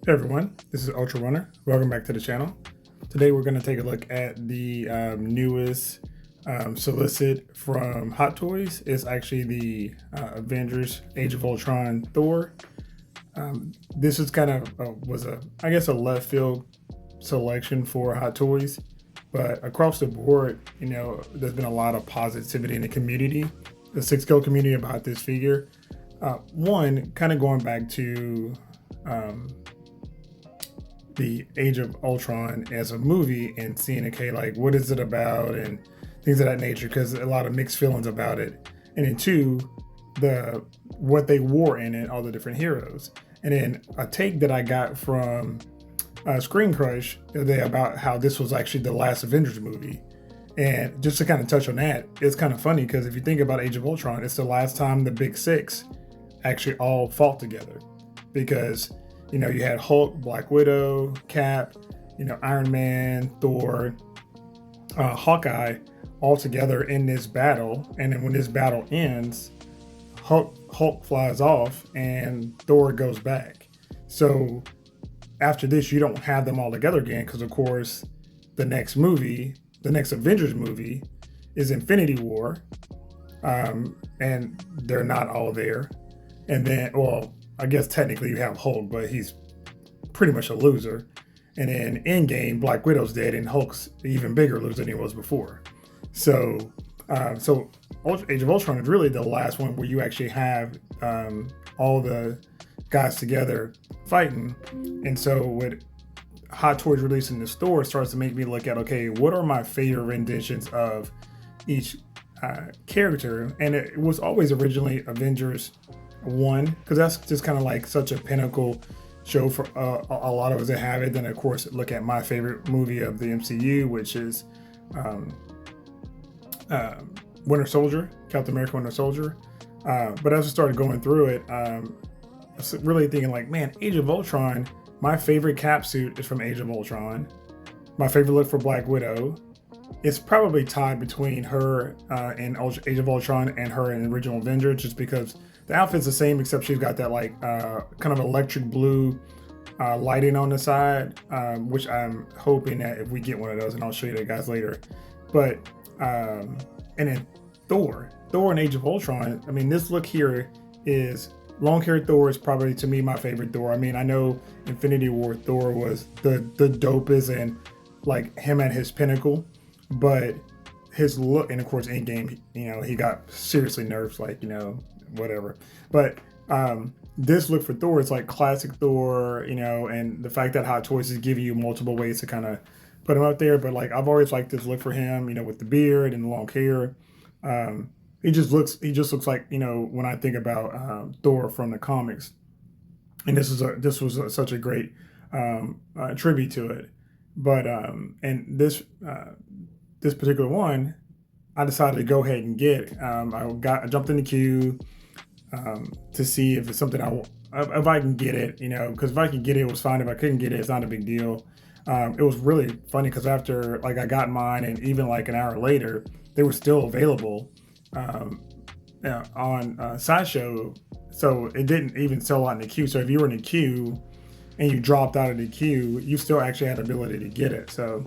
Hey everyone, this is Ultra Runner. Welcome back to the channel. Today we're going to take a look at the newest solicit from Hot Toys. It's actually the Avengers Age of Ultron Thor. This is kind of I guess a left field selection for Hot Toys, but across the board, there's been a lot of positivity in the community, the 6K community about this figure. One, kind of going back to the Age of Ultron as a movie and seeing, okay, like what is it about and things of that nature, because a lot of mixed feelings about it. And then two, what they wore in it, all the different heroes. And then a take that I got from Screen Crush the other day about how this was actually the last Avengers movie. And just to kind of touch on that, it's kind of funny because if you think about Age of Ultron, it's the last time the big six actually all fought together, because you had Hulk, Black Widow, Cap, Iron Man, Thor, Hawkeye, all together in this battle. And then when this battle ends, Hulk flies off and Thor goes back. So after this, you don't have them all together again, because of course the next Avengers movie is Infinity War, and they're not all there. And then, well, I guess technically you have Hulk, but he's pretty much a loser. And then Endgame, Black Widow's dead, and Hulk's even bigger loser than he was before. So Age of Ultron is really the last one where you actually have all the guys together fighting. And so with Hot Toys releasing the store, it starts to make me look at, okay, what are my favorite renditions of each character? And it was always originally Avengers 1, because that's just kind of like such a pinnacle show for a lot of us that have it. Then of course look at my favorite movie of the MCU, which is Winter Soldier, Captain America Winter Soldier. But as I started going through it, I was really thinking like, man, Age of Ultron, my favorite cap suit is from Age of Ultron. My favorite look for Black Widow, it's probably tied between her in Age of Ultron and her in Original Avengers, just because the outfit's the same, except she's got that like kind of electric blue lighting on the side, which I'm hoping that if we get one of those, and I'll show you that guys later. But and then Thor in Age of Ultron, I mean, this look here is long-haired Thor is probably, to me, my favorite Thor. I mean, I know Infinity War Thor was the dopest and like him at his pinnacle, but his look, and of course Endgame, he got seriously nerfed, like, whatever. But this look for Thor is like classic Thor, and the fact that Hot Toys is giving you multiple ways to kind of put him up there. But like, I've always liked this look for him, with the beard and the long hair. He just looks like, when I think about Thor from the comics. And this was such a great tribute to it. But and this particular one, I decided to go ahead and get. I jumped in the queue to see if it's something if I can get it, because if I can get it, it was fine. If I couldn't get it, it's not a big deal. It was really funny because after like I got mine, and even like an hour later, they were still available on Sideshow. So it didn't even sell out in the queue. So if you were in the queue and you dropped out of the queue, you still actually had the ability to get it. So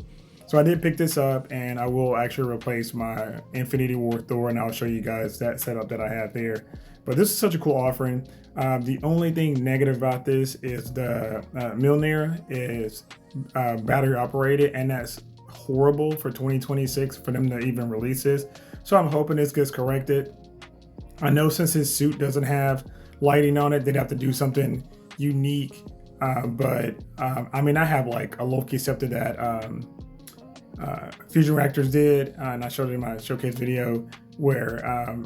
I did pick this up, and I will actually replace my Infinity War Thor, and I'll show you guys that setup that I have there. But this is such a cool offering. The only thing negative about this is the Mjolnir is battery operated, and that's horrible for 2026 for them to even release this. So I'm hoping this gets corrected. I know since his suit doesn't have lighting on it, they'd have to do something unique. But I mean, I have like a Loki scepter that Fusion Reactors did, and I showed it in my showcase video, where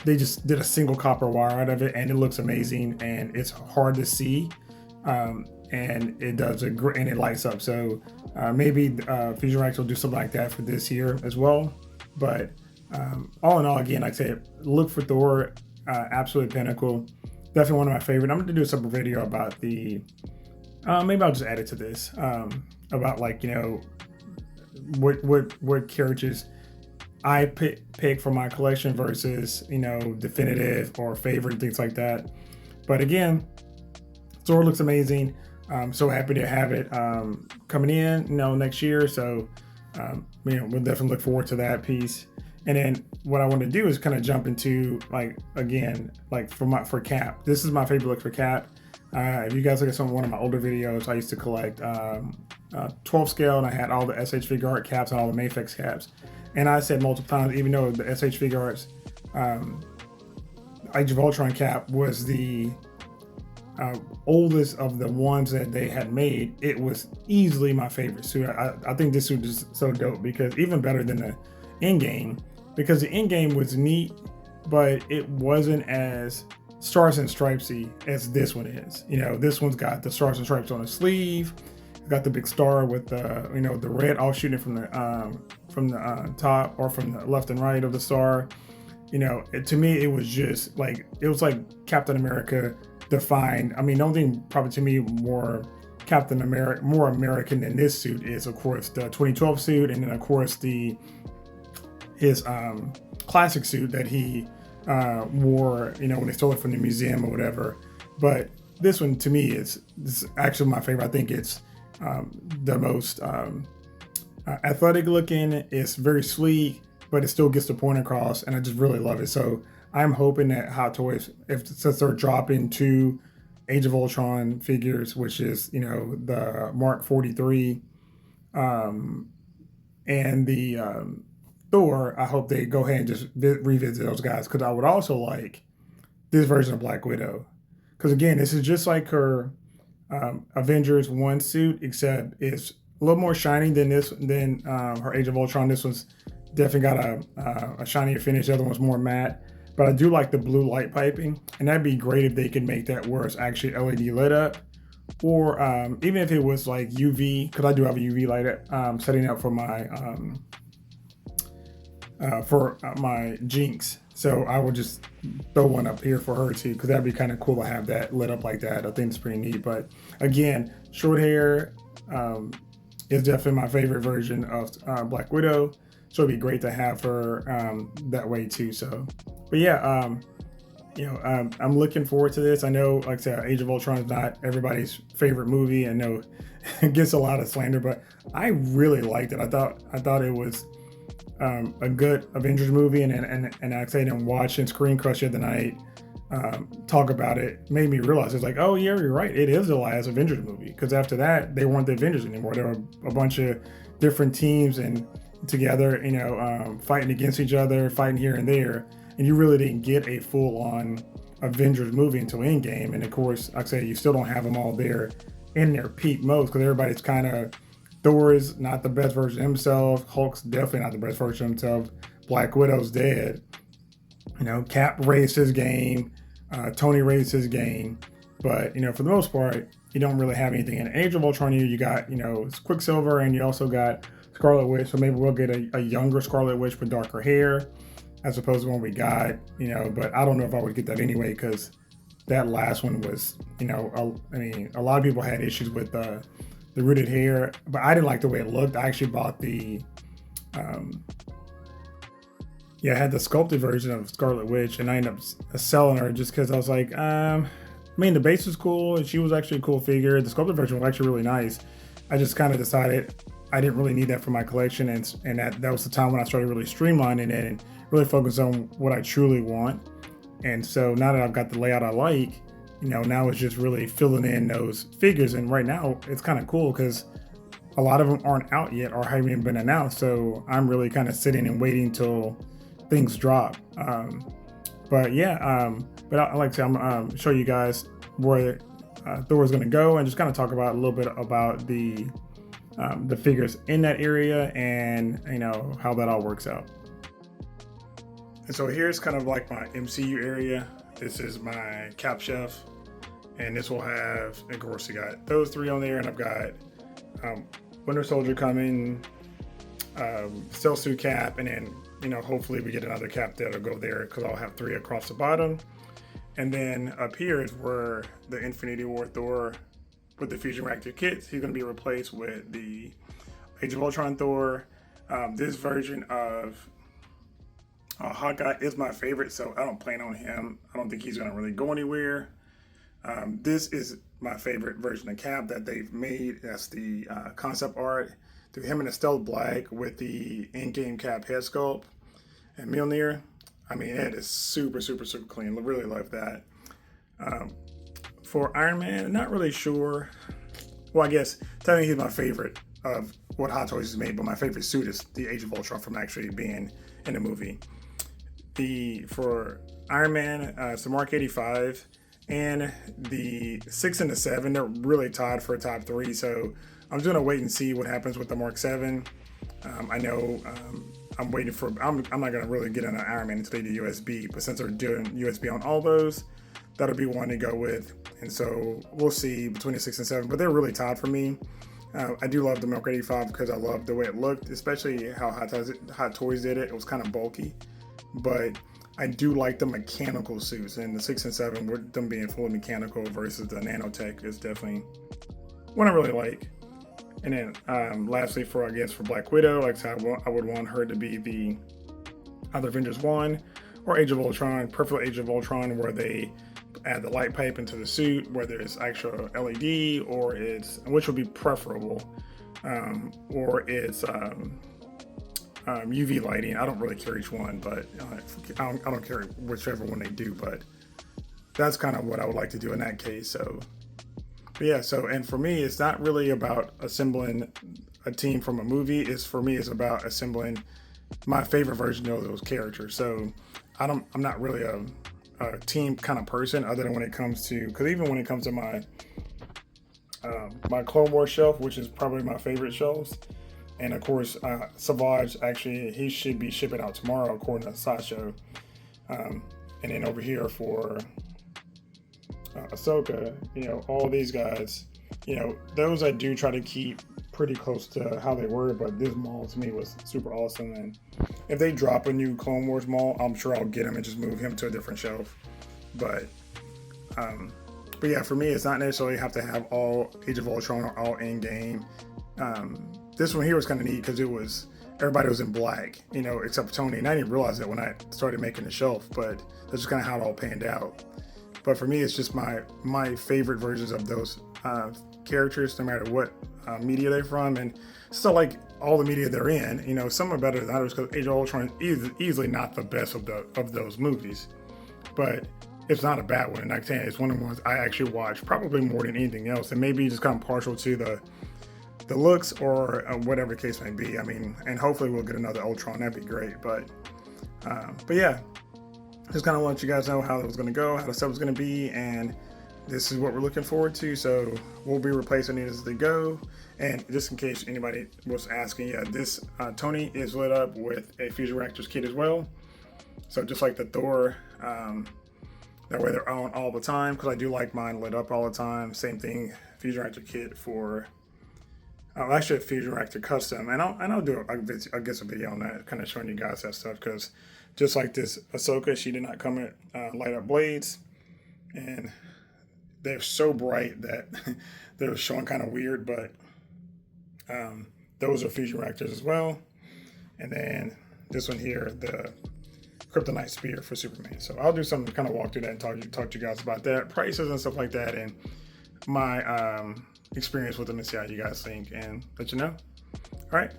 they just did a single copper wire out of it, and it looks amazing, and it's hard to see, and it does and it lights up. So maybe Fusion Reactors will do something like that for this year as well. But all in all, again, like I said, look for Thor, absolute pinnacle, definitely one of my favorite. I'm going to do a separate video about the maybe I'll just add it to this about like what characters I pick for my collection versus, definitive or favorite, things like that. But again, Thor looks amazing. So happy to have it coming in, next year. So, we'll definitely look forward to that piece. And then what I want to do is kind of jump into for Cap. This is my favorite look for Cap. If you guys look at one of my older videos, I used to collect 12 scale, and I had all the SH Figure Art caps and all the Mafex caps. And I said multiple times, even though the SH Figure Arts Age of Ultron cap was the oldest of the ones that they had made, it was easily my favorite suit. I think this suit is so dope, because even better than the in-game, because the in-game was neat, but it wasn't as stars and stripesy as this one is. This one's got the stars and stripes on the sleeve. It's got the big star with the the red all shooting from the top, or from the left and right of the star. To me, it was just like, it was like Captain America defined. I mean, the only thing probably to me more Captain America, more American than this suit is, of course, the 2012 suit, and then of course his classic suit that he wore, when they stole it from the museum or whatever. But this one to me is actually my favorite. I think it's the most athletic looking. It's very sleek, but it still gets the point across, and I just really love it. So I'm hoping that Hot Toys, since they're dropping 2 Age of Ultron figures, which is the Mark 43 and the Thor, I hope they go ahead and just revisit those guys, because I would also like this version of Black Widow, because again, this is just like her Avengers 1 suit, except it's a little more shiny than her Age of Ultron. This one's definitely got a shinier finish. The other one's more matte. But I do like the blue light piping, and that'd be great if they could make that where it's actually LED lit up, or even if it was like UV, because I do have a UV light setting up for my Jinx. So I would just throw one up here for her too, because that'd be kind of cool to have that lit up like that. I think it's pretty neat. But again, short hair is definitely my favorite version of Black Widow. So it'd be great to have her that way too. So, but yeah, I'm looking forward to this. I know, like I said, Age of Ultron is not everybody's favorite movie. I know it gets a lot of slander, but I really liked it. I thought it was a good Avengers movie, and I said, and watching Screen Crush the other night talk about it made me realize, it's like, oh yeah, you're right. It is the last Avengers movie, because after that they weren't the Avengers anymore. There were a bunch of different teams and together, fighting against each other, fighting here and there, and you really didn't get a full-on Avengers movie until Endgame. And of course, like I say, you still don't have them all there in their peak mode, because everybody's kind of, Thor is not the best version of himself, Hulk's definitely not the best version of himself, Black Widow's dead, Cap raised his game, Tony raised his game, but for the most part, you don't really have anything. In Age of Ultron, you got it's Quicksilver, and you also got Scarlet Witch, so maybe we'll get a younger Scarlet Witch with darker hair, as opposed to one we got, but I don't know if I would get that anyway, because that last one was, a lot of people had issues with the rooted hair, but I didn't like the way it looked. I actually bought I had the sculpted version of Scarlet Witch, and I ended up selling her just because I was like, the base was cool, and she was actually a cool figure. The sculpted version was actually really nice. I just kind of decided I didn't really need that for my collection, and that was the time when I started really streamlining it and really focus on what I truly want. And so now that I've got the layout I like, now it's just really filling in those figures. And right now it's kind of cool because a lot of them aren't out yet or haven't even been announced. So I'm really kind of sitting and waiting till things drop. But like I said, I'm show you guys where Thor is going to go, and just kind of talk about a little bit about the figures in that area, and how that all works out. And so here's kind of like my MCU area. This is my cap shelf, and this will have, of course, you got those 3 on there, and I've got Winter Soldier coming, Cell Suit cap, and then hopefully we get another cap that'll go there, because I'll have 3 across the bottom. And then up here is where the Infinity War Thor with the Fusion Reactor kits, he's going to be replaced with the Age of Ultron Thor. This version of Hawkeye is my favorite, so I don't plan on him. I don't think he's going to really go anywhere. This is my favorite version of Cap that they've made. That's the concept art through him in a stealth black with the in-game Cap head sculpt and Mjolnir. I mean, it is super, super, super clean. I really love that. For Iron Man, not really sure. Well, I guess technically he's my favorite of what Hot Toys has made, but my favorite suit is the Age of Ultron from actually being in the movie. For Iron Man, it's the Mark 85 and the 6 and the 7. They're really tied for a top 3, so I'm just gonna wait and see what happens with the Mark 7. I know I'm waiting for. I'm not gonna really get an Iron Man until they do USB, but since they're doing USB on all those, that'll be one to go with. And so we'll see between the 6 and 7, but they're really tied for me. I do love the Mark 85 because I love the way it looked, especially how Hot Toys did it. It was kind of bulky, but I do like the mechanical suits, and the 6 and 7, with them being fully mechanical versus the nanotech, is definitely one I really like. And then lastly, for Black Widow, like I said, I would want her to be the either Avengers 1 or Age of Ultron, perfect Age of Ultron, where they add the light pipe into the suit, whether it's actual LED or it's, which would be preferable, or it's UV lighting. I don't really care each one, but I don't care whichever one they do, but that's kind of what I would like to do in that case. So, but yeah, and for me, it's not really about assembling a team from a movie. It's about assembling my favorite version of those characters. So I'm not really a team kind of person, other than when it comes to, because even when it comes to my my Clone Wars shelf, which is probably my favorite shelves, and of course Savage, actually he should be shipping out tomorrow according to Sasha, and then over here for Ahsoka, all these guys, those I do try to keep pretty close to how they were, but this mall to me was super awesome. And if they drop a new Clone Wars mall, I'm sure I'll get him and just move him to a different shelf. But yeah, for me, it's not necessarily have to have all Age of Ultron or all in game. This one here was kind of neat because everybody was in black, except for Tony, and I didn't realize that when I started making the shelf, but that's just kind of how it all panned out. But for me, it's just my favorite versions of those characters, no matter what media they're from. And still like all the media they're in, some are better than others, because Age of Ultron is easily not the best of those movies, but it's not a bad one. And like I said, it's one of the ones I actually watch probably more than anything else, and maybe just kind of partial to the looks or whatever the case may be. I mean, and hopefully we'll get another Ultron. That'd be great. But yeah, just kind of want you guys know how it was going to go, how the stuff was going to be, and this is what we're looking forward to. So we'll be replacing it as they go. And just in case anybody was asking, yeah, this Tony is lit up with a Fusion Reactors kit as well. So just like the Thor, that way they're on all the time, because I do like mine lit up all the time. Same thing, Fusion Reactor kit for actually a Fusion Reactor custom, and I'll do a video on that, kind of showing you guys that stuff, because just like this Ahsoka, she did not come with light up blades, and they're so bright that they're showing kind of weird, but those are Fusion Reactors as well. And then this one here, the Kryptonite Spear for Superman. So I'll do some kind of walk through that and talk to you guys about that, prices and stuff like that, and my experience with them, and see how you guys think, and let you know. All right,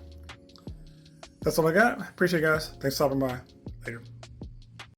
that's all I got. Appreciate it, guys. Thanks for stopping by. Later.